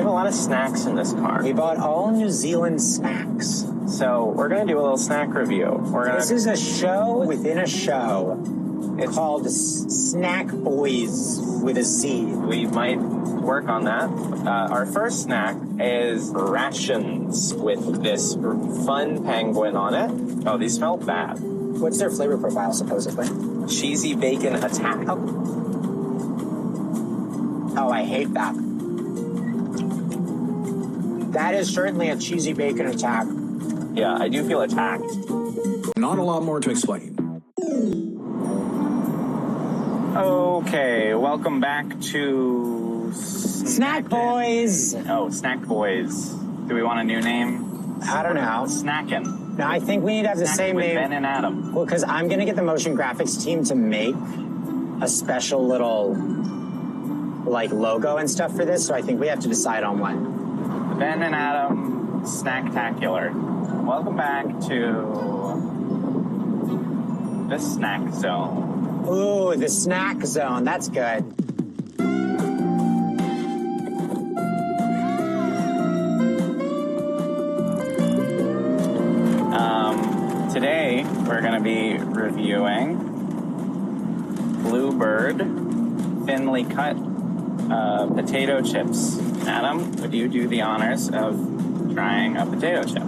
have a lot of snacks in this car. We bought all New Zealand snacks. So we're going to do a little snack review. This is a show within a show. It's called Snack Boys with a Z. We might work on that. Our first snack is rations with this fun penguin on it. Oh, these smell bad. What's their flavor profile, supposedly? Cheesy bacon attack. Oh, I hate that. That is certainly a cheesy bacon attack. Yeah, I do feel attacked. Not a lot more to explain. Okay, welcome back to... Snack Boys! Oh, Snack Boys. Do we want a new name? I don't know. Snackin'. No, I think we need to have the same with name. Ben and Adam. Well, because I'm going to get the motion graphics team to make a special little, logo and stuff for this, so I think we have to decide on one. Ben and Adam Snacktacular. Welcome back to the Snack Zone. Ooh, the Snack Zone. That's good. Today, we're going to be reviewing Bluebird thinly cut potato chips. Adam, would you do the honors of trying a potato chip?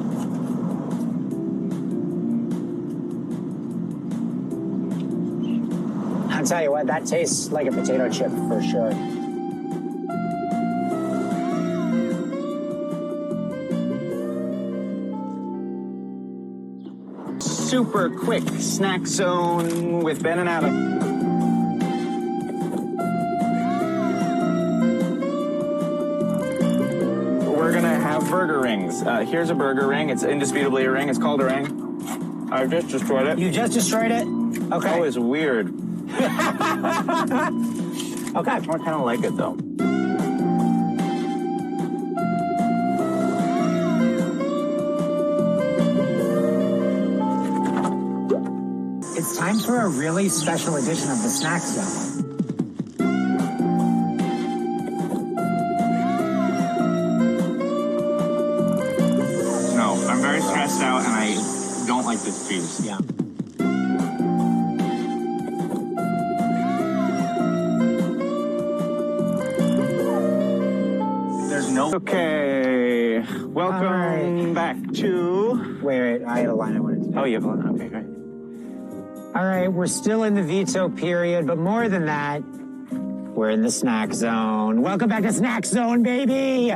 I'll tell you what, that tastes like a potato chip for sure. Super quick snack zone with Ben and Adam. We're gonna have burger rings. Here's a burger ring. It's indisputably a ring. It's called a ring. I just destroyed it. You just destroyed it? Okay. Oh, it's weird. Okay. I kind of like it though. It's time for a really special edition of the Snack Zone. No, I'm very stressed out and I don't like this cheese. Yeah. There's no... Okay, welcome back to... Wait, I had a line I wanted to do. Oh, you have one? Okay, great. All right, we're still in the veto period, but more than that, we're in the Snack Zone. Welcome back to Snack Zone, baby!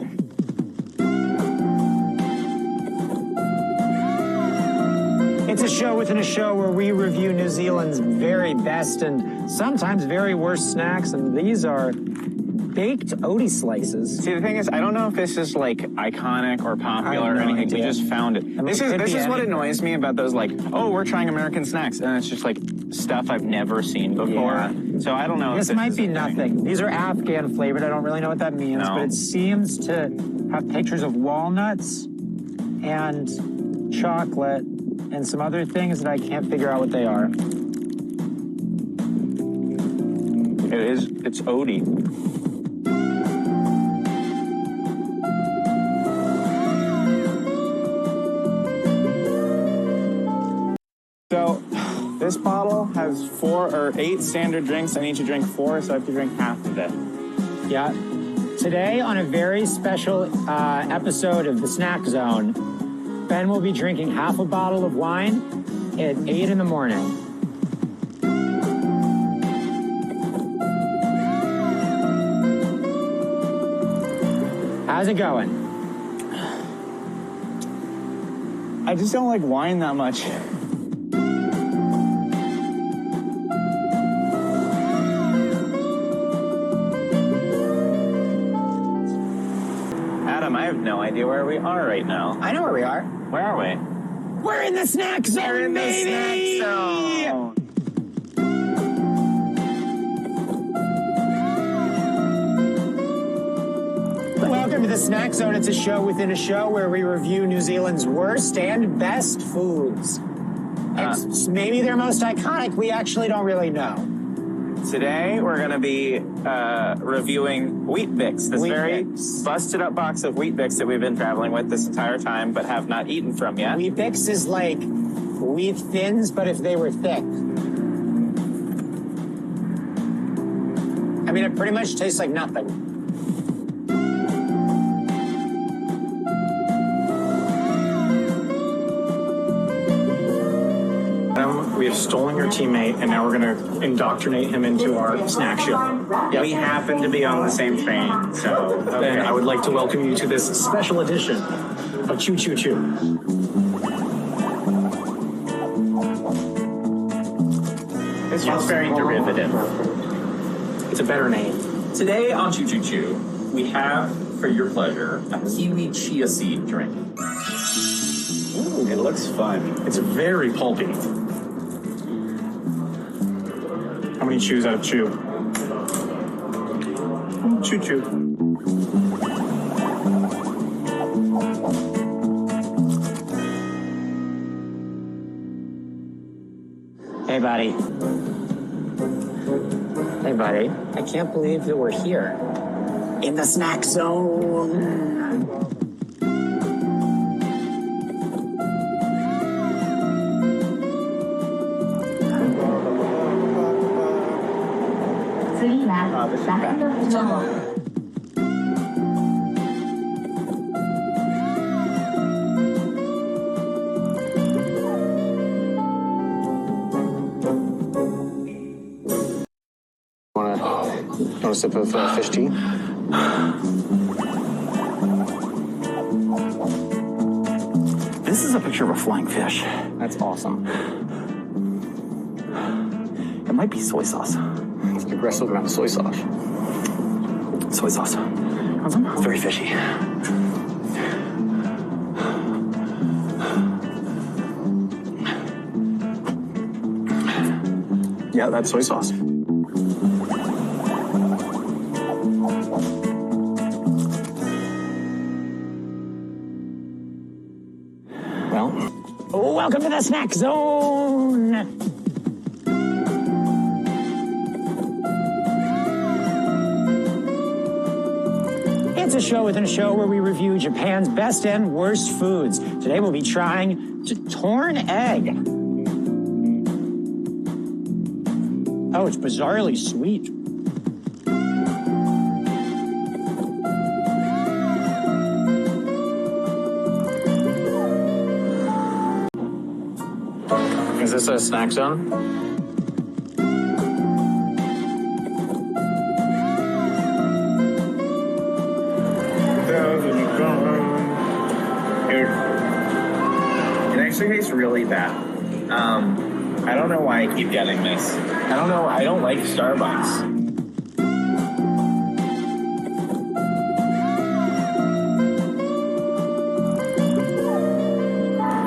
It's a show within a show where we review New Zealand's very best and sometimes very worst snacks, and these are baked Odie slices. See, the thing is, I don't know if this is like iconic or popular or anything. We just found it. I mean, this is what annoys me about those, like, oh, we're trying American snacks, and it's just like stuff I've never seen before. Yeah. So I don't know. This might be nothing. These are Afghan flavored. I don't really know what that means, but it seems to have pictures of walnuts and chocolate and some other things that I can't figure out what they are. It's Odie. So, this bottle has 4 or 8 standard drinks. I need to drink 4, so I have to drink half of it. Yeah. Today, on a very special episode of the Snack Zone, Ben will be drinking half a bottle of wine at 8 in the morning. How's it going? I just don't like wine that much. Adam, I have no idea where we are right now. I know where we are. Where are we? We're in the Snack Zone, We're in the Snack Zone. Welcome to the Snack Zone. It's a show within a show where we review New Zealand's worst and best foods. Maybe their most iconic, we actually don't really know. Today we're going to be reviewing Wheat Bix, this very busted up box of Wheat Bix that we've been traveling with this entire time but have not eaten from yet. Wheat Bix is like Wheat Thins, but if they were thick. I mean, it pretty much tastes like nothing. We have stolen your teammate, and now we're going to indoctrinate him into our snack show. Yep. We happen to be on the same train, so... Then I would like to welcome you to this special edition of Choo Choo Choo. It's just very derivative. It's a better name. Today on Choo Choo Choo, we have, for your pleasure, a kiwi chia seed drink. Ooh, it looks fun. It's very pulpy. How many chews out of Choo? Choo Choo. Hey, buddy. Hey, buddy. I can't believe that we're here. In the snack zone. Want a sip of fish tea? This is a picture of a flying fish. That's awesome. It might be soy sauce. It's an aggressive amount of soy sauce. Soy sauce. Very fishy. Yeah, that's soy sauce. Well, Welcome to the snack zone. It's a show within a show where we review Japan's best and worst foods. Today we'll be trying torn egg. Oh, it's bizarrely sweet. is this a snack zone? It actually tastes really bad. I don't know why I keep getting this. I don't know. I don't like Starbucks.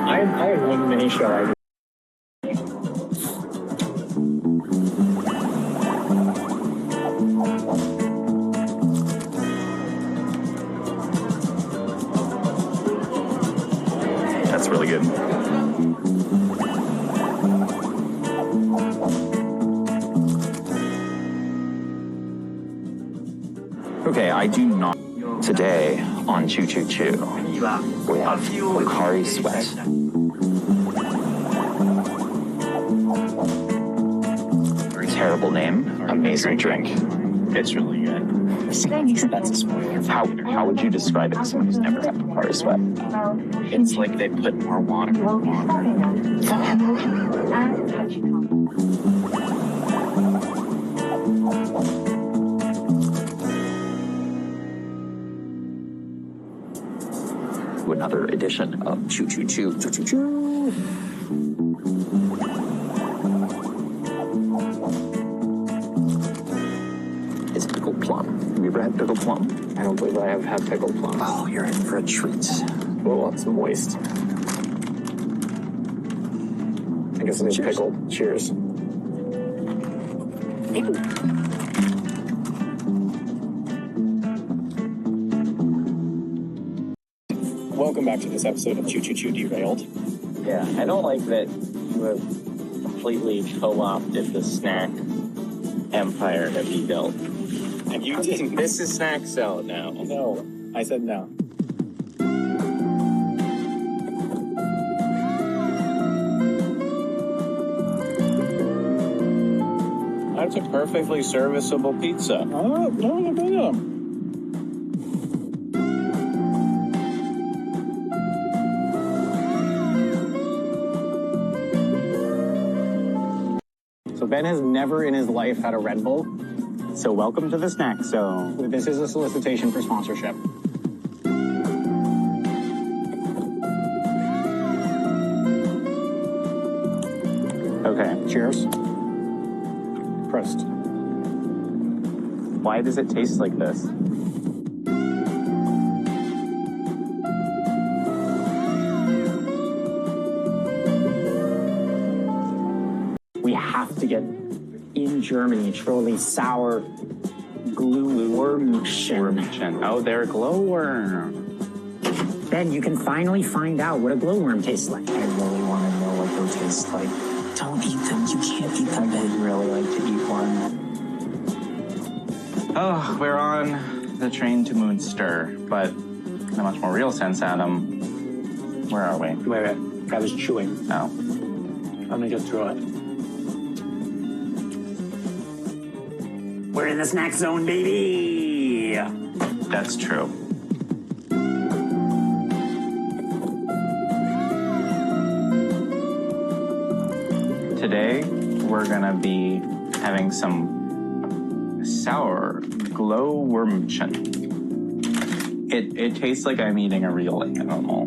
I had one mini show. That's really good. Okay, I do not. Today on Choo Choo Choo, we have Hikari Sweat. Terrible name, amazing drink. It's really good. How would you describe it to someone who's never had Hikari Sweat? It's like they put more water in water. Another edition of Choo Choo Choo. Choo Choo Choo. It's pickled plum. Have you ever had pickled plum? I don't believe I have had pickled plum. Oh, you're in for a treat. Oh, it's moist. I guess it is pickled. Cheers. Welcome back to this episode of Choo Choo Choo Derailed. Yeah, I don't like that you have completely co-opted the snack empire have you built? And you didn't. This is Snack Zone now. No, I said no. That's a perfectly serviceable pizza. Oh, no. So Ben has never in his life had a Red Bull. So welcome to the Snack Zone. This is a solicitation for sponsorship. Okay, cheers. Prost. Why does it taste like this? We have to get in Germany, truly sour glowwormchen. Oh, they're glowworm. Ben, you can finally find out what a glowworm tastes like. I really want to know what those taste like. Don't eat them. You can't eat them, Ben. I'd really like to eat one. Oh, we're on the train to Munster, but in a much more real sense, Adam, where are we? Wait. I was chewing. Oh. I'm gonna get through it. We're in the Snack Zone, baby! That's true. Today, we're gonna be having some sour glowwormchen. It tastes like I'm eating a real animal.